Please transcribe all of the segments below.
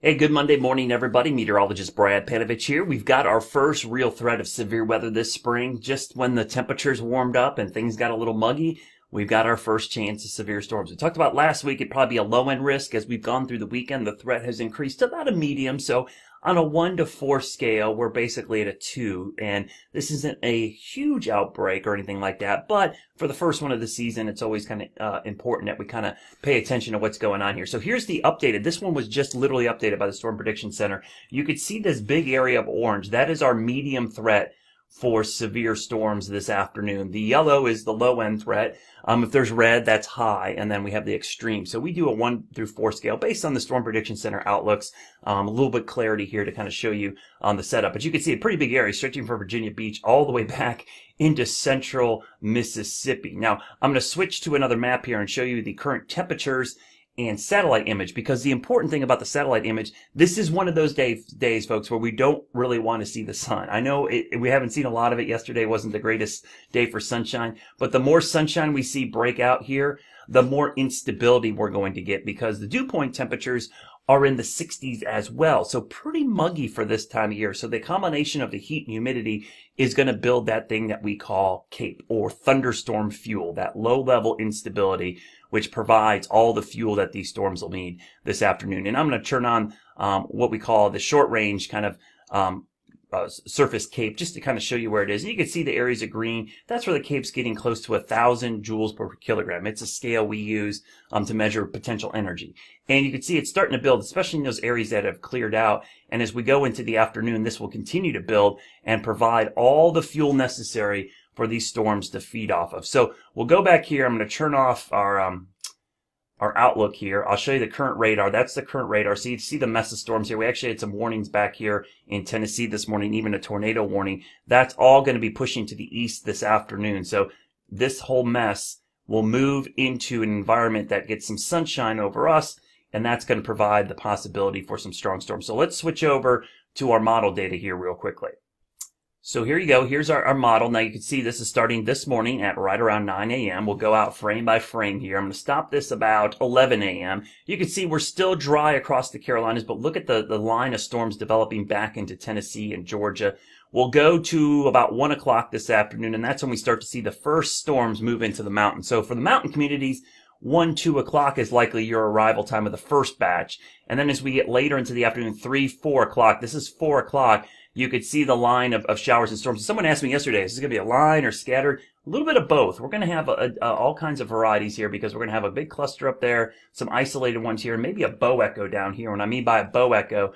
Hey, good Monday morning, everybody. Meteorologist Brad Panovich here. We've got our first real threat of severe weather this spring. Just when the temperatures warmed up and things got a little muggy, we've got our first chance of severe storms. We talked about last week, it'd probably be a low-end risk. As we've gone through the weekend, the threat has increased to about a medium. So on a 1 to 4 scale, we're basically at a 2. And this isn't a huge outbreak or anything like that. But for the first one of the season, it's always kind of important that we kind of pay attention to what's going on here. So here's the updated. This one was just literally updated by the Storm Prediction Center. You could see this big area of orange. That is our medium threat for severe storms this afternoon. The yellow is the low end threat. If there's red, that's high, and then we have the extreme. So we do a 1 through 4 scale based on the Storm Prediction Center outlooks. A little bit clarity here to kind of show you on the setup. But you can see a pretty big area stretching from Virginia Beach all the way back into central Mississippi. Now, I'm going to switch to another map here and show you the current temperatures and satellite image, because the important thing about the satellite image, this is one of those days, folks, where we don't really want to see the sun. I know we haven't seen a lot of it. Yesterday wasn't the greatest day for sunshine, but the more sunshine we see break out here, the more instability we're going to get, because the dew point temperatures are in the 60s as well. So pretty muggy for this time of year. So the combination of the heat and humidity is going to build that thing that we call CAPE, or thunderstorm fuel, that low level instability, which provides all the fuel that these storms will need this afternoon. And I'm going to turn on what we call the short range kind of surface CAPE, just to kind of show you where it is. And you can see the areas of green. That's where the CAPE's getting close to 1,000 joules per kilogram. It's a scale we use to measure potential energy. And you can see it's starting to build, especially in those areas that have cleared out. And as we go into the afternoon, this will continue to build and provide all the fuel necessary for these storms to feed off of. So we'll go back here. I'm going to turn off our outlook here. I'll show you the current radar. That's the current radar. So you see the mess of storms here. We actually had some warnings back here in Tennessee this morning, even a tornado warning. That's all going to be pushing to the east this afternoon. So this whole mess will move into an environment that gets some sunshine over us, and that's going to provide the possibility for some strong storms. So let's switch over to our model data here real quickly. So here you go. Here's our model. Now you can see this is starting this morning at right around 9 a.m. We'll go out frame by frame here. I'm going to stop this about 11 a.m. You can see we're still dry across the Carolinas, but look at the line of storms developing back into Tennessee and Georgia. We'll go to about 1 o'clock this afternoon, and that's when we start to see the first storms move into the mountains. So for the mountain communities, 1, 2 o'clock is likely your arrival time of the first batch. And then as we get later into the afternoon, 3, 4 o'clock, this is 4 o'clock, you could see the line of showers and storms. Someone asked me yesterday, is this going to be a line or scattered? A little bit of both. We're going to have all kinds of varieties here, because we're going to have a big cluster up there, some isolated ones here, and maybe a bow echo down here. What I mean by a bow echo,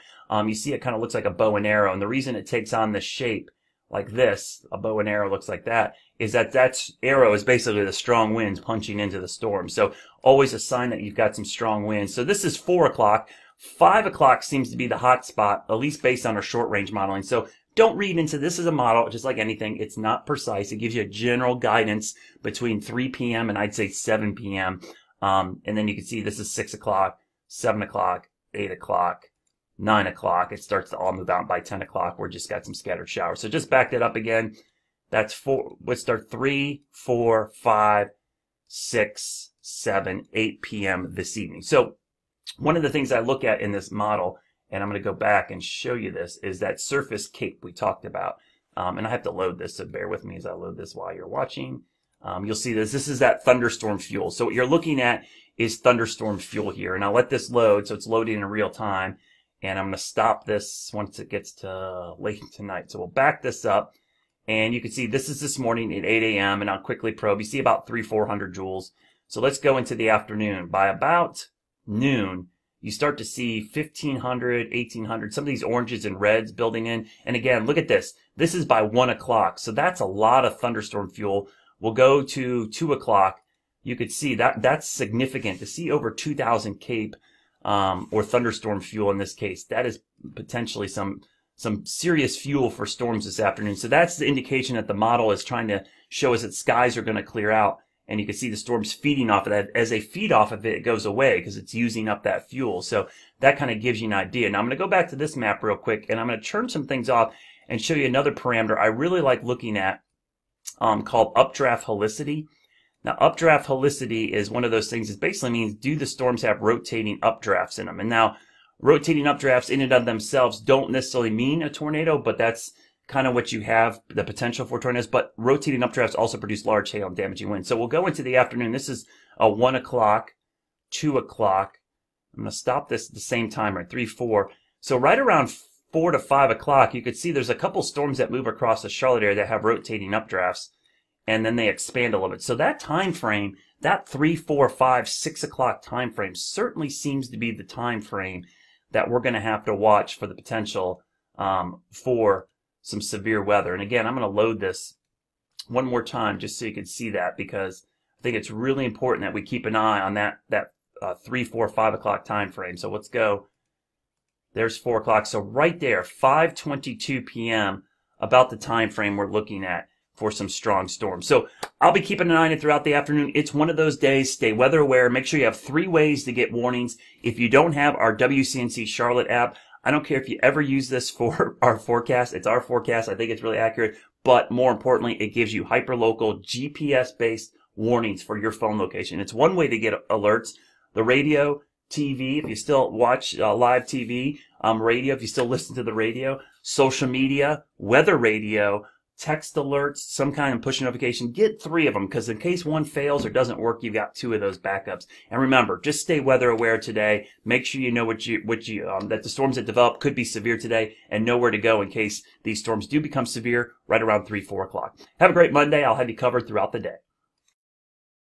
you see it kind of looks like a bow and arrow. And the reason it takes on this shape like this, a bow and arrow looks like that, is that arrow is basically the strong winds punching into the storm. So always a sign that you've got some strong winds. So this is 4 o'clock. 5 o'clock seems to be the hot spot, at least based on our short range modeling. So don't read into this as a model, just like anything. It's not precise. It gives you a general guidance between 3 p.m. and I'd say 7 p.m. And then you can see this is 6 o'clock, 7 o'clock, 8 o'clock, 9 o'clock. It starts to all move out by 10 o'clock. We're just got some scattered showers. So just back that up again. That's 4. Let's start 3, 4, 5, 6, 7, 8 p.m. this evening. So one of the things I look at in this model, and I'm going to go back and show you this, is that surface CAPE we talked about. And I have to load this, so bear with me as I load this while you're watching. You'll see this. This is that thunderstorm fuel. So what you're looking at is thunderstorm fuel here. And I'll let this load, so it's loading in real time. And I'm going to stop this once it gets to late tonight. So we'll back this up. And you can see this is this morning at 8 a.m. And I'll quickly probe. You see about 400 joules. So let's go into the afternoon. By about noon, you start to see 1,500, 1,800, some of these oranges and reds building in. And again, look at this. This is by 1 o'clock. So that's a lot of thunderstorm fuel. We'll go to 2 o'clock. You could see that's significant to see over 2,000 CAPE, or thunderstorm fuel in this case. That is potentially some serious fuel for storms this afternoon. So that's the indication that the model is trying to show us that skies are going to clear out. And you can see the storms feeding off of that. As they feed off of it, it goes away because it's using up that fuel. So that kind of gives you an idea. Now I'm going to go back to this map real quick, and I'm going to turn some things off and show you another parameter I really like looking at, called updraft helicity. Now, updraft helicity is one of those things. It basically means, do the storms have rotating updrafts in them? And now, rotating updrafts in and of themselves don't necessarily mean a tornado, but that's kind of what you have, the potential for tornadoes. But rotating updrafts also produce large hail and damaging winds. So we'll go into the afternoon. This is a 1 o'clock, 2 o'clock. I'm going to stop this at the same time, right? 3, 4. So right around 4 to 5 o'clock, you could see there's a couple storms that move across the Charlotte area that have rotating updrafts, and then they expand a little bit. So that time frame, that 3, 4, 5, 6 o'clock time frame certainly seems to be the time frame that we're going to have to watch for the potential for some severe weather. And again, I'm going to load this one more time just so you can see that, because I think it's really important that we keep an eye on that 3, 4, 5 o'clock time frame. So let's go. There's 4 o'clock. So right there, 5:22 p.m., about the time frame we're looking at for some strong storms. So I'll be keeping an eye on it throughout the afternoon. It's one of those days. Stay weather aware. Make sure you have 3 ways to get warnings. If you don't have our WCNC Charlotte app, I don't care if you ever use this for our forecast. It's our forecast. I think it's really accurate. But more importantly, it gives you hyperlocal GPS-based warnings for your phone location. It's one way to get alerts. The radio, TV, if you still watch live TV, radio, if you still listen to the radio, social media, weather radio, text alerts, some kind of push notification. Get 3 of them, because in case one fails or doesn't work, you've got 2 of those backups. And remember, just stay weather aware today. Make sure you know that the storms that develop could be severe today, and know where to go in case these storms do become severe right around 3, 4 o'clock. Have a great Monday. I'll have you covered throughout the day.